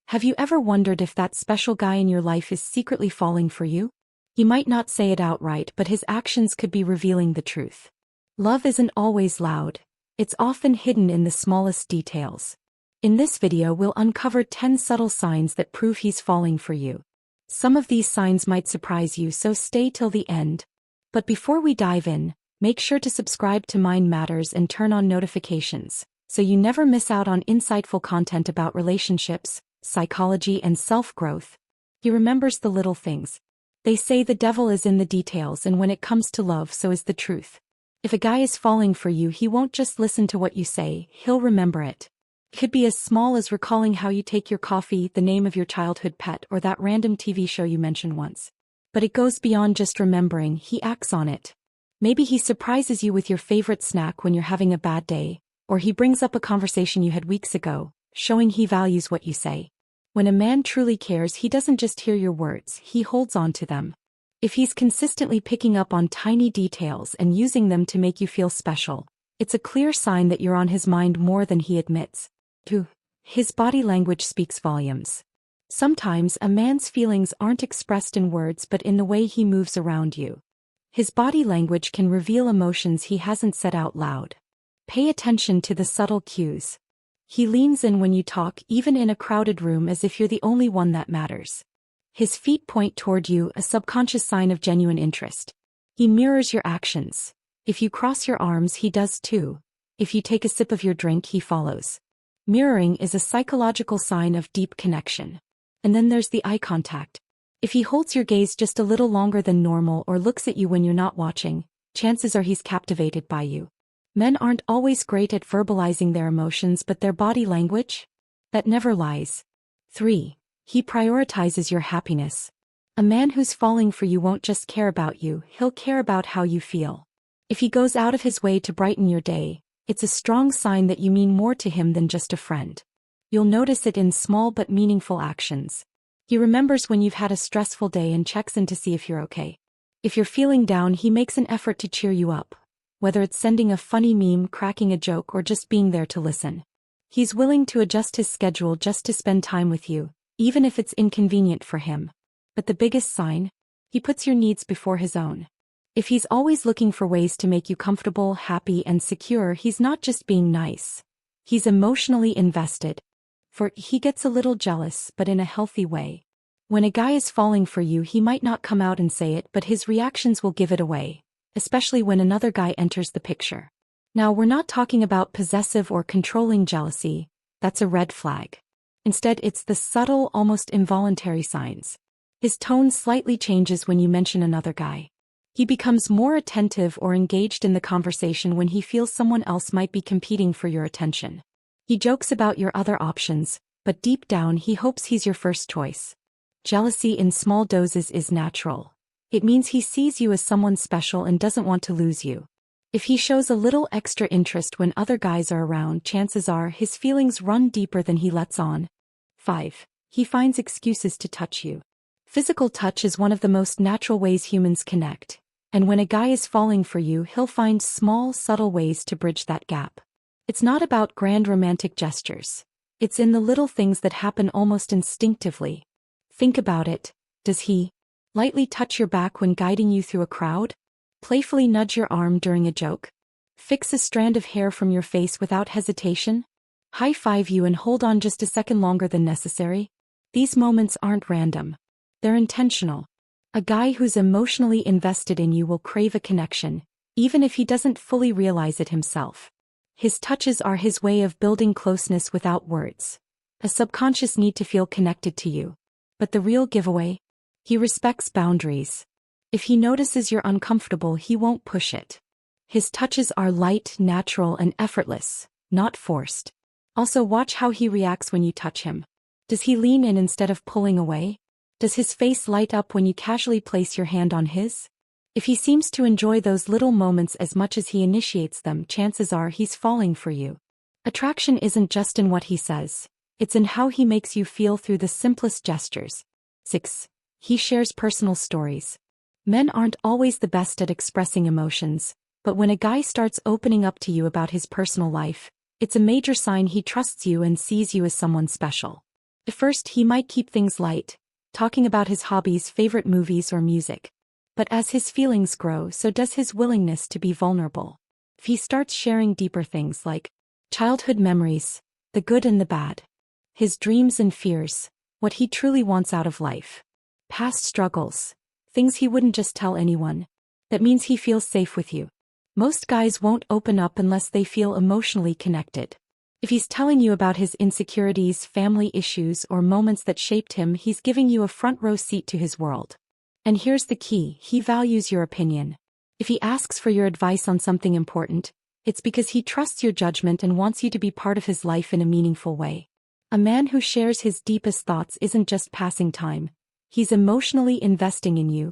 Have you ever wondered if that special guy in your life is secretly falling for you? He might not say it outright, but his actions could be revealing the truth. Love isn't always loud. It's often hidden in the smallest details. In this video, we'll uncover 10 subtle signs that prove he's falling for you. Some of these signs might surprise you, so stay till the end. But before we dive in, make sure to subscribe to Mind Matters and turn on notifications, so you never miss out on insightful content about relationships, psychology, and self-growth. He remembers the little things. They say the devil is in the details, and when it comes to love, so is the truth. If a guy is falling for you, he won't just listen to what you say, he'll remember it. It could be as small as recalling how you take your coffee, the name of your childhood pet, or that random TV show you mentioned once. But it goes beyond just remembering, he acts on it. Maybe he surprises you with your favorite snack when you're having a bad day, or he brings up a conversation you had weeks ago, showing he values what you say. When a man truly cares, he doesn't just hear your words, he holds on to them. If he's consistently picking up on tiny details and using them to make you feel special, it's a clear sign that you're on his mind more than he admits. 2. His body language speaks volumes. Sometimes a man's feelings aren't expressed in words but in the way he moves around you. His body language can reveal emotions he hasn't said out loud. Pay attention to the subtle cues. He leans in when you talk, even in a crowded room, as if you're the only one that matters. His feet point toward you, a subconscious sign of genuine interest. He mirrors your actions. If you cross your arms, he does too. If you take a sip of your drink, he follows. Mirroring is a psychological sign of deep connection. And then there's the eye contact. If he holds your gaze just a little longer than normal or looks at you when you're not watching, chances are he's captivated by you. Men aren't always great at verbalizing their emotions, but their body language? That never lies. 3. He prioritizes your happiness. A man who's falling for you won't just care about you, he'll care about how you feel. If he goes out of his way to brighten your day, it's a strong sign that you mean more to him than just a friend. You'll notice it in small but meaningful actions. He remembers when you've had a stressful day and checks in to see if you're okay. If you're feeling down, he makes an effort to cheer you up. Whether it's sending a funny meme, cracking a joke, or just being there to listen. He's willing to adjust his schedule just to spend time with you, even if it's inconvenient for him. But the biggest sign? He puts your needs before his own. If he's always looking for ways to make you comfortable, happy, and secure, he's not just being nice. He's emotionally invested. For he gets a little jealous, but in a healthy way. When a guy is falling for you, he might not come out and say it, but his reactions will give it away. Especially when another guy enters the picture. Now, we're not talking about possessive or controlling jealousy, that's a red flag. Instead, it's the subtle, almost involuntary signs. His tone slightly changes when you mention another guy. He becomes more attentive or engaged in the conversation when he feels someone else might be competing for your attention. He jokes about your other options, but deep down he hopes he's your first choice. Jealousy in small doses is natural. It means he sees you as someone special and doesn't want to lose you. If he shows a little extra interest when other guys are around, chances are his feelings run deeper than he lets on. 5. He finds excuses to touch you. Physical touch is one of the most natural ways humans connect, and when a guy is falling for you, he'll find small, subtle ways to bridge that gap. It's not about grand romantic gestures. It's in the little things that happen almost instinctively. Think about it. Does he lightly touch your back when guiding you through a crowd? Playfully nudge your arm during a joke? Fix a strand of hair from your face without hesitation? High-five you and hold on just a second longer than necessary? These moments aren't random. They're intentional. A guy who's emotionally invested in you will crave a connection, even if he doesn't fully realize it himself. His touches are his way of building closeness without words. A subconscious need to feel connected to you. But the real giveaway? He respects boundaries. If he notices you're uncomfortable, he won't push it. His touches are light, natural, and effortless, not forced. Also, watch how he reacts when you touch him. Does he lean in instead of pulling away? Does his face light up when you casually place your hand on his? If he seems to enjoy those little moments as much as he initiates them, chances are he's falling for you. Attraction isn't just in what he says. It's in how he makes you feel through the simplest gestures. 6. He shares personal stories. Men aren't always the best at expressing emotions, but when a guy starts opening up to you about his personal life, it's a major sign he trusts you and sees you as someone special. At first he might keep things light, talking about his hobbies, favorite movies or music. But as his feelings grow, so does his willingness to be vulnerable. If he starts sharing deeper things like childhood memories, the good and the bad, his dreams and fears, what he truly wants out of life, past struggles, things he wouldn't just tell anyone, that means he feels safe with you. Most guys won't open up unless they feel emotionally connected. If he's telling you about his insecurities, family issues, or moments that shaped him, he's giving you a front row seat to his world. And here's the key: he values your opinion. If he asks for your advice on something important, it's because he trusts your judgment and wants you to be part of his life in a meaningful way. A man who shares his deepest thoughts isn't just passing time, he's emotionally investing in you.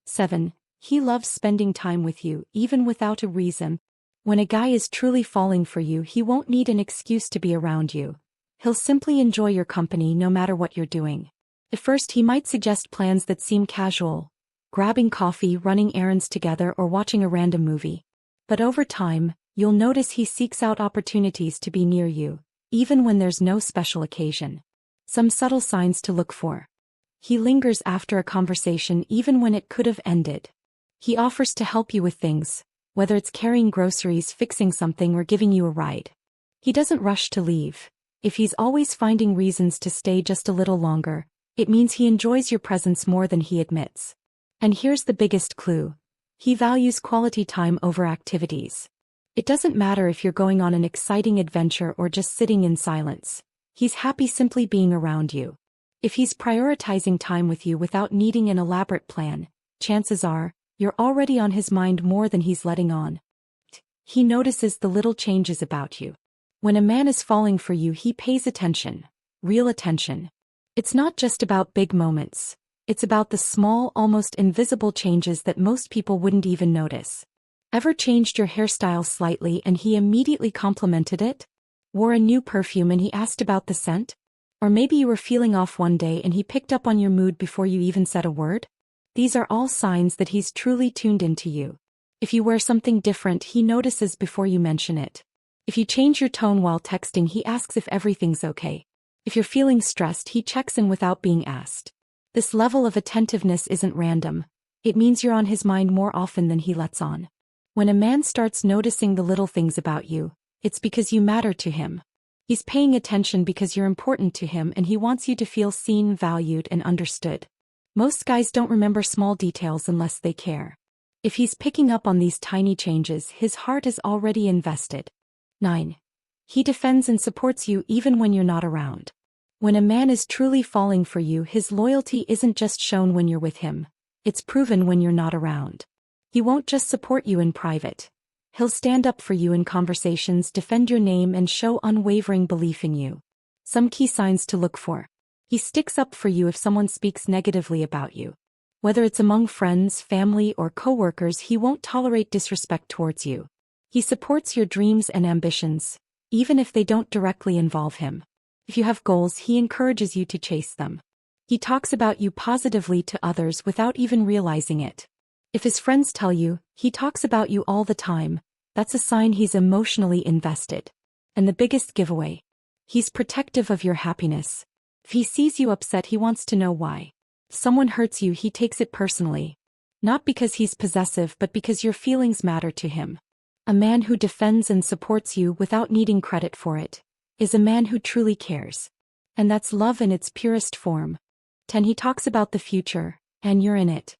7. He loves spending time with you, even without a reason. When a guy is truly falling for you, he won't need an excuse to be around you. He'll simply enjoy your company no matter what you're doing. At first he might suggest plans that seem casual, grabbing coffee, running errands together, or watching a random movie. But over time, you'll notice he seeks out opportunities to be near you, even when there's no special occasion. Some subtle signs to look for. He lingers after a conversation even when it could have ended. He offers to help you with things, whether it's carrying groceries, fixing something, or giving you a ride. He doesn't rush to leave. If he's always finding reasons to stay just a little longer, it means he enjoys your presence more than he admits. And here's the biggest clue: he values quality time over activities. It doesn't matter if you're going on an exciting adventure or just sitting in silence. He's happy simply being around you. If he's prioritizing time with you without needing an elaborate plan, chances are, you're already on his mind more than he's letting on. He notices the little changes about you. When a man is falling for you, he pays attention. Real attention. It's not just about big moments. It's about the small, almost invisible changes that most people wouldn't even notice. Ever changed your hairstyle slightly and he immediately complimented it? Wore a new perfume and he asked about the scent? Or maybe you were feeling off one day and he picked up on your mood before you even said a word? These are all signs that he's truly tuned into you. If you wear something different, he notices before you mention it. If you change your tone while texting, he asks if everything's okay. If you're feeling stressed, he checks in without being asked. This level of attentiveness isn't random. It means you're on his mind more often than he lets on. When a man starts noticing the little things about you, it's because you matter to him. He's paying attention because you're important to him and he wants you to feel seen, valued, and understood. Most guys don't remember small details unless they care. If he's picking up on these tiny changes, his heart is already invested. 9. He defends and supports you even when you're not around. When a man is truly falling for you, his loyalty isn't just shown when you're with him. It's proven when you're not around. He won't just support you in private. He'll stand up for you in conversations, defend your name, and show unwavering belief in you. Some key signs to look for. He sticks up for you if someone speaks negatively about you. Whether it's among friends, family, or coworkers, he won't tolerate disrespect towards you. He supports your dreams and ambitions, even if they don't directly involve him. If you have goals, he encourages you to chase them. He talks about you positively to others without even realizing it. If his friends tell you, he talks about you all the time, that's a sign he's emotionally invested. And the biggest giveaway: he's protective of your happiness. If he sees you upset, he wants to know why. If someone hurts you, he takes it personally. Not because he's possessive, but because your feelings matter to him. A man who defends and supports you without needing credit for it is a man who truly cares. And that's love in its purest form. 10. He talks about the future, and you're in it.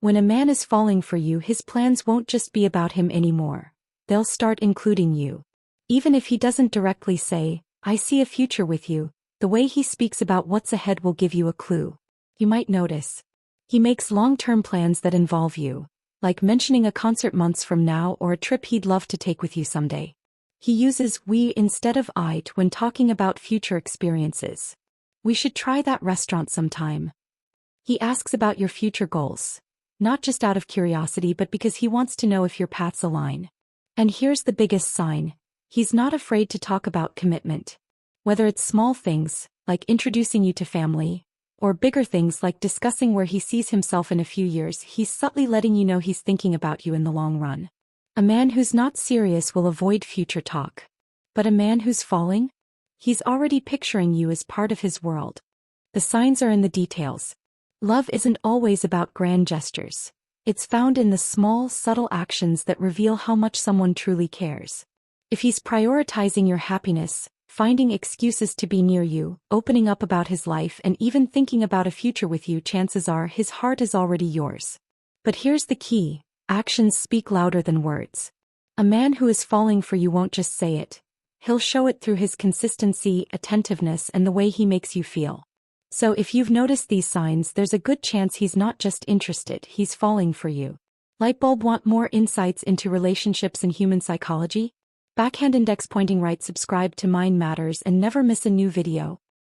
When a man is falling for you, his plans won't just be about him anymore. They'll start including you. Even if he doesn't directly say, "I see a future with you," the way he speaks about what's ahead will give you a clue. You might notice. He makes long-term plans that involve you, like mentioning a concert months from now or a trip he'd love to take with you someday. He uses "we" instead of "I" when talking about future experiences. "We should try that restaurant sometime." He asks about your future goals, not just out of curiosity but because he wants to know if your paths align. And here's the biggest sign: he's not afraid to talk about commitment. Whether it's small things, like introducing you to family, or bigger things like discussing where he sees himself in a few years, he's subtly letting you know he's thinking about you in the long run. A man who's not serious will avoid future talk. But a man who's falling? He's already picturing you as part of his world. The signs are in the details. Love isn't always about grand gestures. It's found in the small, subtle actions that reveal how much someone truly cares. If he's prioritizing your happiness, finding excuses to be near you, opening up about his life and even thinking about a future with you, chances are his heart is already yours. But here's the key: actions speak louder than words. A man who is falling for you won't just say it. He'll show it through his consistency, attentiveness, and the way he makes you feel. So if you've noticed these signs, there's a good chance he's not just interested, he's falling for you. Lightbulb. Want more insights into relationships and human psychology? Backhand index pointing right. Subscribe to Mind Matters and never miss a new video.